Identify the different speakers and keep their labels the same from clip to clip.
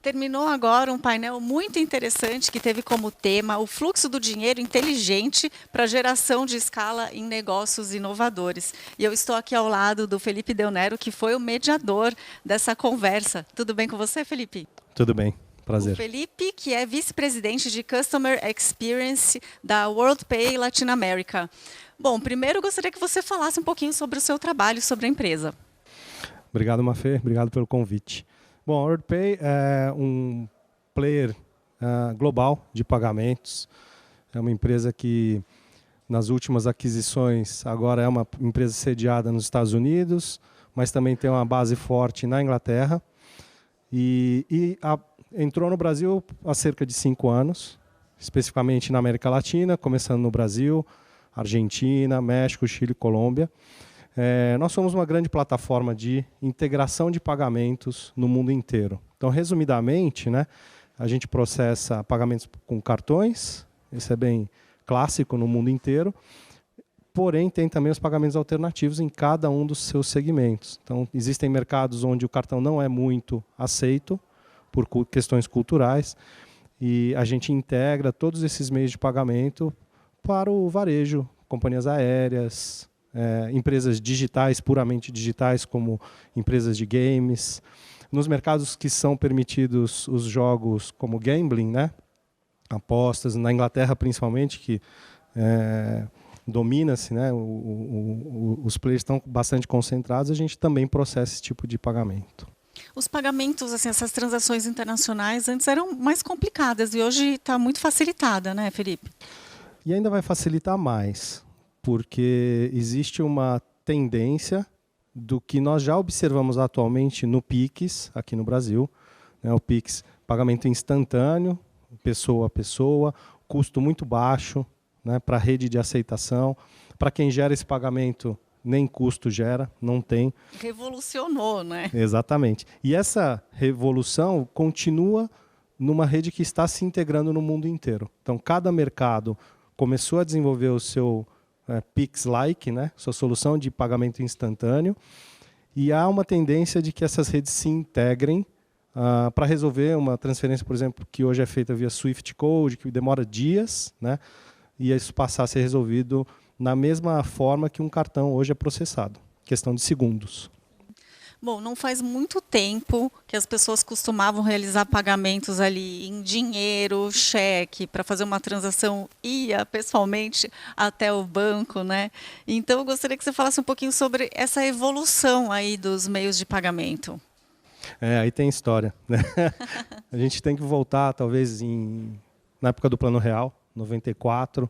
Speaker 1: Terminou agora um painel muito interessante que teve como tema o fluxo do dinheiro inteligente para a geração de escala em negócios inovadores. E eu estou aqui ao lado do Felipe Del Nero, que foi o mediador dessa conversa. Tudo bem com você, Felipe?
Speaker 2: Tudo bem, prazer.
Speaker 1: O Felipe, que é vice-presidente de Customer Experience da WorldPay Latinoamérica. Bom, primeiro eu gostaria que você falasse um pouquinho sobre o seu trabalho, sobre a empresa.
Speaker 2: Obrigado, Mafê. Obrigado pelo convite. Bom, a WorldPay é um player global de pagamentos. É uma empresa que, nas últimas aquisições, agora é uma empresa sediada nos Estados Unidos, mas também tem uma base forte na Inglaterra. Entrou no Brasil há cerca de 5 anos, especificamente na América Latina, começando no Brasil, Argentina, México, Chile e Colômbia. Nós somos uma grande plataforma de integração de pagamentos no mundo inteiro. Então, resumidamente, né, a gente processa pagamentos com cartões, isso é bem clássico no mundo inteiro, porém tem também os pagamentos alternativos em cada um dos seus segmentos. Então, existem mercados onde o cartão não é muito aceito por questões culturais e a gente integra todos esses meios de pagamento para o varejo, companhias aéreas, empresas digitais, puramente digitais, como empresas de games. Nos mercados que são permitidos os jogos como gambling, né? Apostas, na Inglaterra principalmente, que domina-se, né? Os players estão bastante concentrados, a gente também processa esse tipo de pagamento.
Speaker 1: Os pagamentos, assim, essas transações internacionais, antes eram mais complicadas e hoje está muito facilitada, né, Felipe?
Speaker 2: E ainda vai facilitar mais, porque existe uma tendência do que nós já observamos atualmente no Pix, aqui no Brasil. Né, o Pix, pagamento instantâneo, pessoa a pessoa, custo muito baixo, né, para a rede de aceitação. Para quem gera esse pagamento, nem custo gera, não tem.
Speaker 1: Revolucionou, né?
Speaker 2: Exatamente. E essa revolução continua numa rede que está se integrando no mundo inteiro. Então, cada mercado começou a desenvolver o seu Pix-like, né, sua solução de pagamento instantâneo, e há uma tendência de que essas redes se integrem para resolver uma transferência, por exemplo, que hoje é feita via Swift Code, que demora dias, né, e isso passar a ser resolvido na mesma forma que um cartão hoje é processado, questão de segundos.
Speaker 1: Bom, não faz muito tempo que as pessoas costumavam realizar pagamentos ali em dinheiro, cheque, para fazer uma transação, ia pessoalmente até o banco, né? Então, eu gostaria que você falasse um pouquinho sobre essa evolução aí dos meios de pagamento.
Speaker 2: Aí tem história, né? A gente tem que voltar, talvez, na época do Plano Real, 94,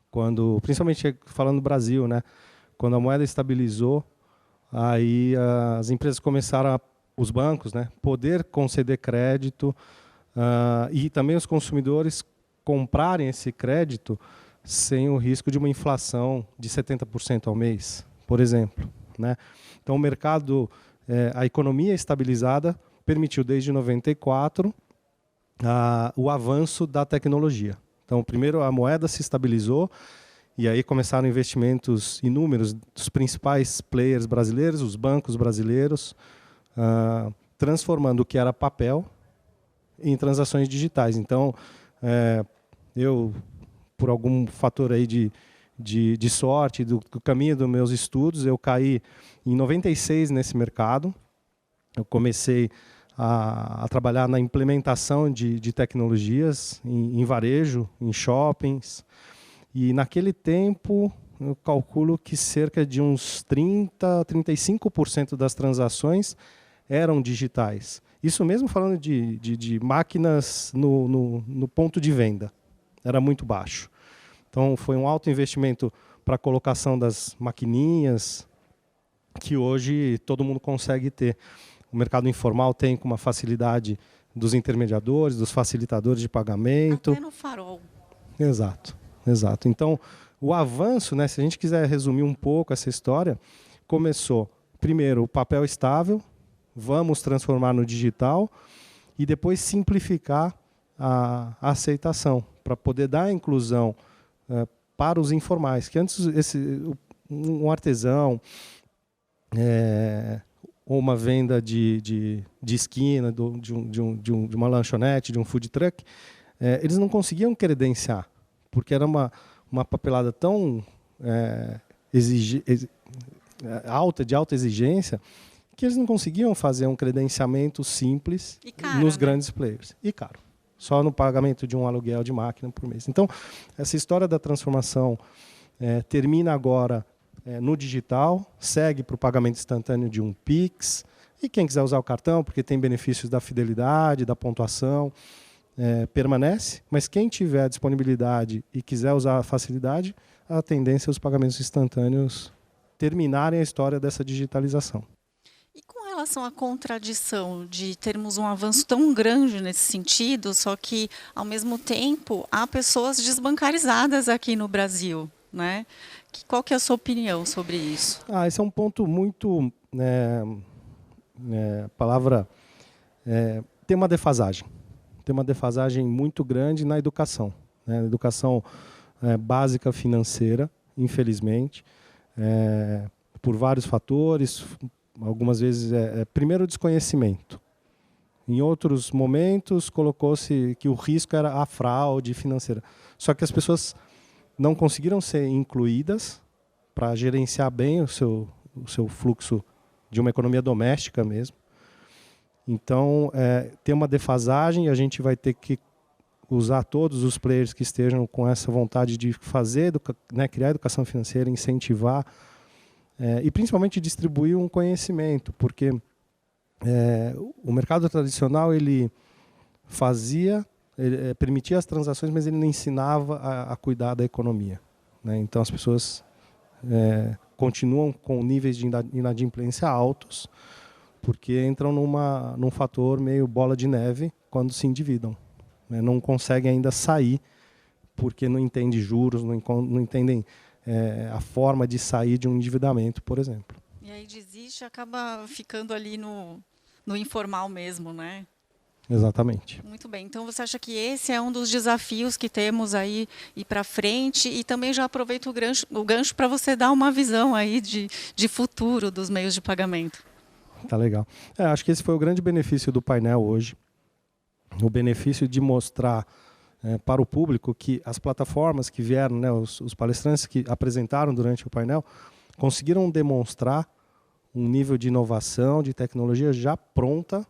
Speaker 2: quando, principalmente falando do Brasil, né? Quando a moeda estabilizou, aí as empresas começaram, os bancos, né, poder conceder crédito e também os consumidores comprarem esse crédito sem o risco de uma inflação de 70% ao mês, por exemplo. Né? Então, o mercado, a economia estabilizada permitiu, desde 94, o avanço da tecnologia. Então, primeiro a moeda se estabilizou, e aí começaram investimentos inúmeros dos principais players brasileiros, os bancos brasileiros, transformando o que era papel em transações digitais. Então, eu, por algum fator aí de sorte, do caminho dos meus estudos, eu caí em 96 nesse mercado. Eu comecei a trabalhar na implementação de tecnologias em varejo, em shoppings. E naquele tempo, eu calculo que cerca de uns 35% das transações eram digitais. Isso mesmo falando de máquinas no ponto de venda. Era muito baixo. Então, foi um alto investimento para a colocação das maquininhas, que hoje todo mundo consegue ter. O mercado informal tem com uma facilidade dos intermediadores, dos facilitadores de pagamento.
Speaker 1: Até no farol.
Speaker 2: Exato. Exato. Então, o avanço, né, se a gente quiser resumir um pouco essa história, começou, primeiro, o papel estável, vamos transformar no digital, e depois simplificar a aceitação, para poder dar a inclusão para os informais. Que antes um artesão, ou uma venda de esquina, de uma lanchonete, de um food truck, eles não conseguiam credenciar, porque era uma papelada tão de alta exigência, que eles não conseguiam fazer um credenciamento simples nos grandes players. E caro. Só no pagamento de um aluguel de máquina por mês. Então, essa história da transformação termina agora no digital, segue para o pagamento instantâneo de um Pix, e quem quiser usar o cartão, porque tem benefícios da fidelidade, da pontuação, permanece, mas quem tiver disponibilidade e quiser usar a facilidade, a tendência é os pagamentos instantâneos terminarem a história dessa digitalização.
Speaker 1: E com relação à contradição de termos um avanço tão grande nesse sentido, só que, ao mesmo tempo, há pessoas desbancarizadas aqui no Brasil, né? Qual que é a sua opinião sobre isso?
Speaker 2: Esse é um ponto muito... tem uma defasagem. Tem uma defasagem muito grande na educação. Na educação básica financeira, infelizmente, por vários fatores. Algumas vezes primeiro o desconhecimento. Em outros momentos colocou-se que o risco era a fraude financeira. Só que as pessoas não conseguiram ser incluídas para gerenciar bem o seu fluxo de uma economia doméstica mesmo. Então, tem uma defasagem e a gente vai ter que usar todos os players que estejam com essa vontade de fazer, criar educação financeira, incentivar e principalmente distribuir um conhecimento, porque o mercado tradicional ele permitia as transações, mas ele não ensinava a cuidar da economia, né? Então as pessoas continuam com níveis de inadimplência altos, porque entram num fator meio bola de neve quando se endividam, né? Não conseguem ainda sair, porque não entendem juros, não entendem a forma de sair de um endividamento, por exemplo.
Speaker 1: E aí desiste e acaba ficando ali no informal mesmo, né?
Speaker 2: Exatamente.
Speaker 1: Muito bem. Então, você acha que esse é um dos desafios que temos aí ir para frente? E também já aproveito o gancho para você dar uma visão aí de futuro dos meios de pagamento.
Speaker 2: Tá legal. Acho que esse foi o grande benefício do painel hoje. O benefício de mostrar para o público que as plataformas que vieram, né, os palestrantes que apresentaram durante o painel, conseguiram demonstrar um nível de inovação, de tecnologia já pronta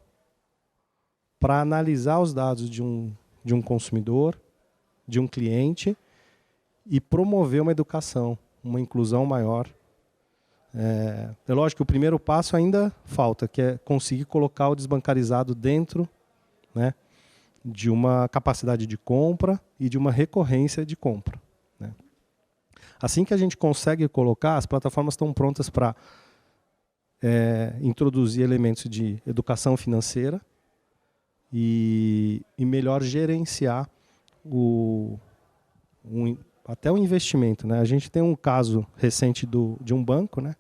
Speaker 2: para analisar os dados de um consumidor, de um cliente e promover uma educação, uma inclusão maior. É lógico que o primeiro passo ainda falta, que é conseguir colocar o desbancarizado dentro, né, de uma capacidade de compra e de uma recorrência de compra, né. Assim que a gente consegue colocar, as plataformas estão prontas para introduzir elementos de educação financeira e melhor gerenciar até o investimento, né? A gente tem um caso recente de um banco, né,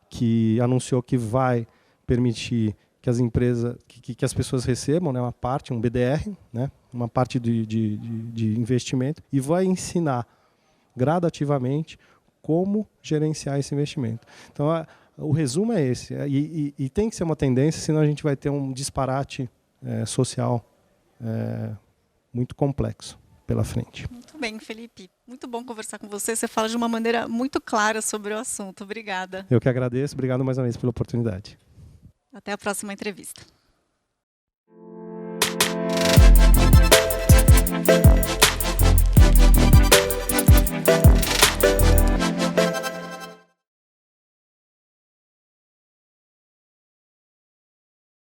Speaker 2: que anunciou que vai permitir que as empresas, que as pessoas recebam, né, uma parte, um BDR, né, uma parte de investimento, e vai ensinar gradativamente como gerenciar esse investimento. Então, o resumo é esse, e tem que ser uma tendência, senão a gente vai ter um disparate social muito complexo pela frente.
Speaker 1: Muito bem, Felipe. Muito bom conversar com você. Você fala de uma maneira muito clara sobre o assunto. Obrigada.
Speaker 2: Eu que agradeço. Obrigado mais uma vez pela oportunidade.
Speaker 1: Até a próxima entrevista.